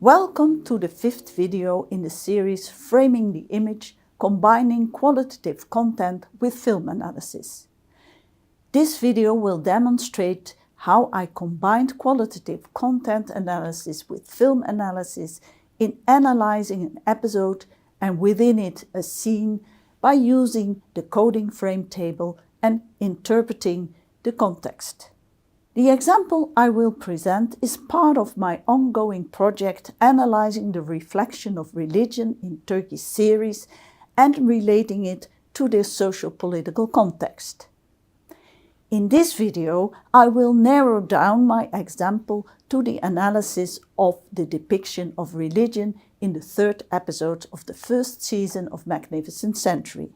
Welcome to the fifth video in the series Framing the Image, combining qualitative content with film analysis. This video will demonstrate how I combined qualitative content analysis with film analysis in analyzing an episode and within it a scene by using the coding frame table and interpreting the context. The example I will present is part of my ongoing project analyzing the reflection of religion in Turkish series and relating it to their socio-political context. In this video, I will narrow down my example to the analysis of the depiction of religion in the third episode of the first season of Magnificent Century.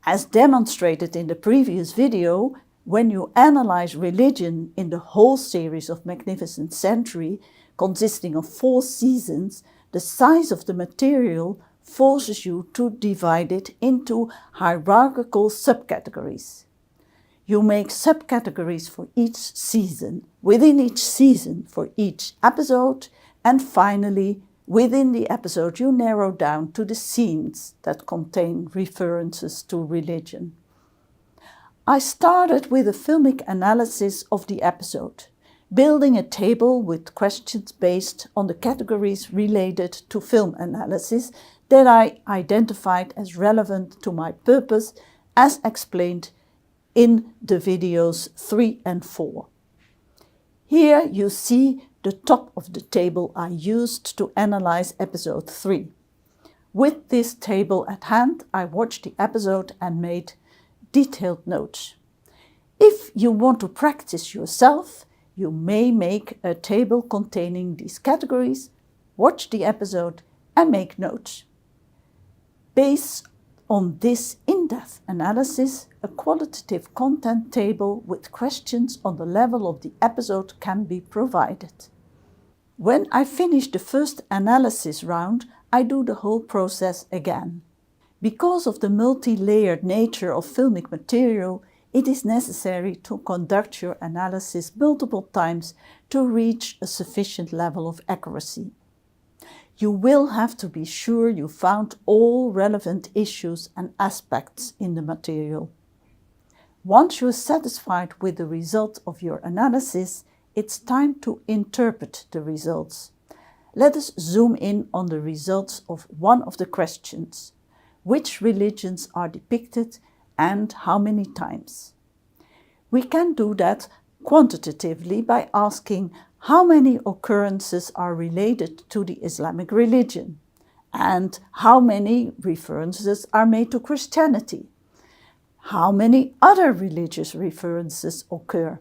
As demonstrated in the previous video, when you analyze religion in the whole series of Magnificent Century, consisting of 4 seasons, the size of the material forces you to divide it into hierarchical subcategories. You make subcategories for each season, within each season for each episode, and finally, within the episode you narrow down to the scenes that contain references to religion. I started with a filmic analysis of the episode, building a table with questions based on the categories related to film analysis that I identified as relevant to my purpose, as explained in the videos 3 and 4. Here you see the top of the table I used to analyze episode 3. With this table at hand, I watched the episode and made detailed notes. If you want to practice yourself, you may make a table containing these categories, watch the episode and make notes. Based on this in-depth analysis, a qualitative content table with questions on the level of the episode can be provided. When I finish the first analysis round, I do the whole process again. Because of the multi-layered nature of filmic material, it is necessary to conduct your analysis multiple times to reach a sufficient level of accuracy. You will have to be sure you found all relevant issues and aspects in the material. Once you are satisfied with the result of your analysis, it's time to interpret the results. Let us zoom in on the results of one of the questions. Which religions are depicted and how many times? We can do that quantitatively by asking how many occurrences are related to the Islamic religion and how many references are made to Christianity. How many other religious references occur?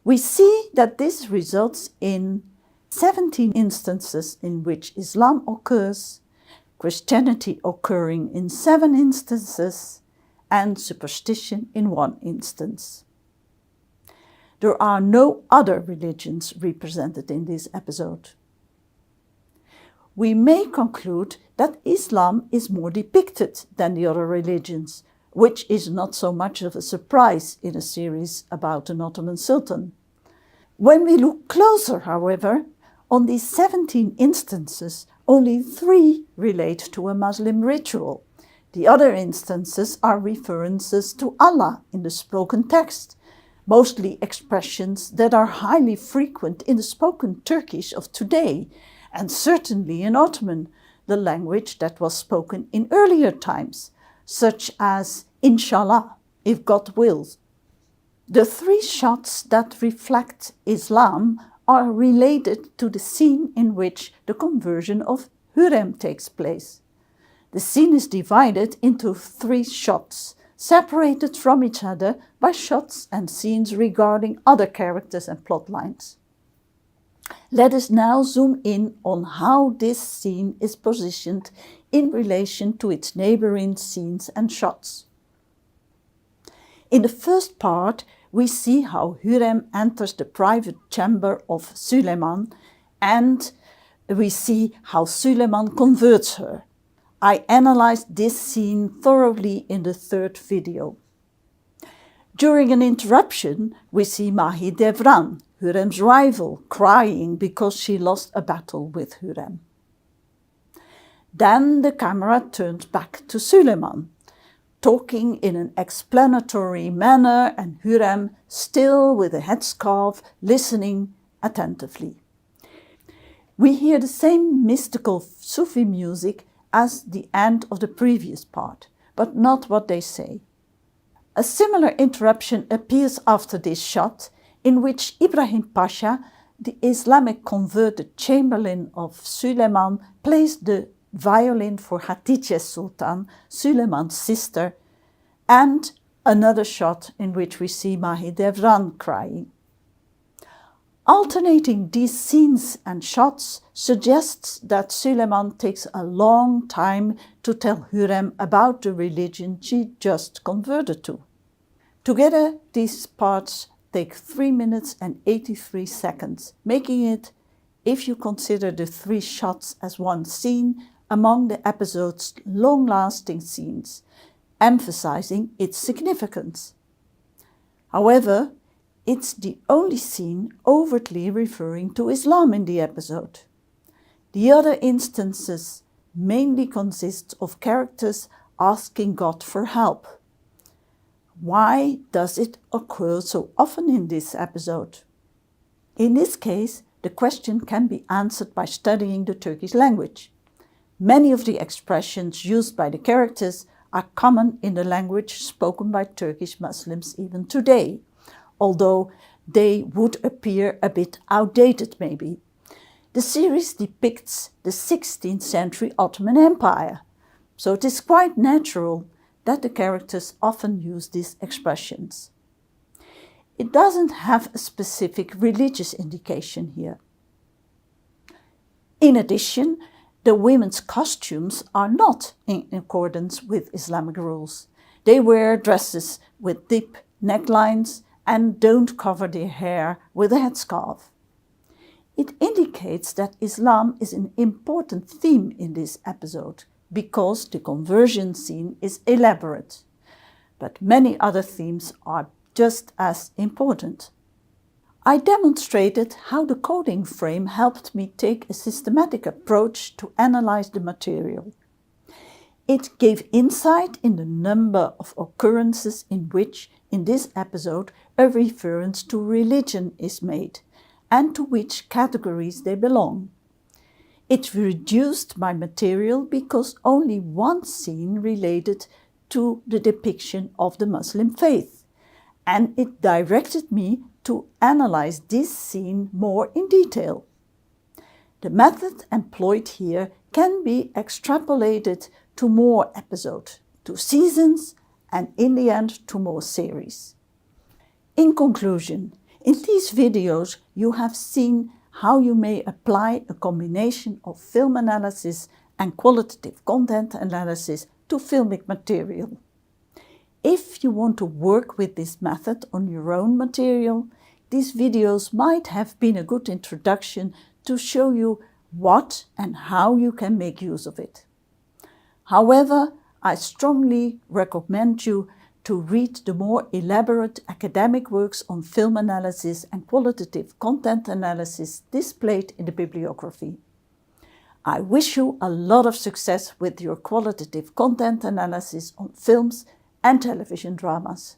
We see that this results in 17 instances in which Islam occurs, Christianity occurring in 7 instances, and superstition in 1 instance. There are no other religions represented in this episode. We may conclude that Islam is more depicted than the other religions, which is not so much of a surprise in a series about an Ottoman Sultan. When we look closer, however, on these 17 instances, only 3 relate to a Muslim ritual. The other instances are references to Allah in the spoken text, mostly expressions that are highly frequent in the spoken Turkish of today, and certainly in Ottoman, the language that was spoken in earlier times, such as Inshallah, if God wills. The 3 shots that reflect Islam are related to the scene in which the conversion of Hürrem takes place. The scene is divided into 3 shots, separated from each other by shots and scenes regarding other characters and plot lines. Let us now zoom in on how this scene is positioned in relation to its neighboring scenes and shots. In the first part, we see how Hürrem enters the private chamber of Süleyman, and we see how Süleyman converts her. I analyzed this scene thoroughly in the third video. During an interruption, we see Mahidevran, Hürrem's rival crying because she lost a battle with Hürrem. Then the camera turns back to Suleiman, talking in an explanatory manner, and Hürrem, still with a headscarf, listening attentively. We hear the same mystical Sufi music as the end of the previous part, but not what they say. A similar interruption appears after this shot, in which Ibrahim Pasha, the Islamic converted chamberlain of Suleiman, plays the violin for Hatice Sultan, Suleiman's sister, and another shot in which we see Mahidevran crying. Alternating these scenes and shots suggests that Suleiman takes a long time to tell Hürrem about the religion she just converted to. Together, these parts take 3 minutes and 83 seconds, making it, if you consider the 3 shots as one scene, among the episode's long-lasting scenes, emphasizing its significance. However, it's the only scene overtly referring to Islam in the episode. The other instances mainly consist of characters asking God for help. Why does it occur so often in this episode? In this case, the question can be answered by studying the Turkish language. Many of the expressions used by the characters are common in the language spoken by Turkish Muslims even today, although they would appear a bit outdated maybe. The series depicts the 16th century Ottoman Empire, so it is quite natural that the characters often use these expressions. It doesn't have a specific religious indication here. In addition, the women's costumes are not in accordance with Islamic rules. They wear dresses with deep necklines and don't cover their hair with a headscarf. It indicates that Islam is an important theme in this episode because the conversion scene is elaborate, but many other themes are just as important. I demonstrated how the coding frame helped me take a systematic approach to analyze the material. It gave insight in the number of occurrences in which, in this episode, a reference to religion is made, and to which categories they belong. It reduced my material because only one scene related to the depiction of the Muslim faith, and it directed me to analyze this scene more in detail. The method employed here can be extrapolated to more episodes, to seasons, and in the end to more series. In conclusion, in these videos you have seen how you may apply a combination of film analysis and qualitative content analysis to filmic material. If you want to work with this method on your own material, these videos might have been a good introduction to show you what and how you can make use of it. However, I strongly recommend you to read the more elaborate academic works on film analysis and qualitative content analysis displayed in the bibliography. I wish you a lot of success with your qualitative content analysis on films and television dramas.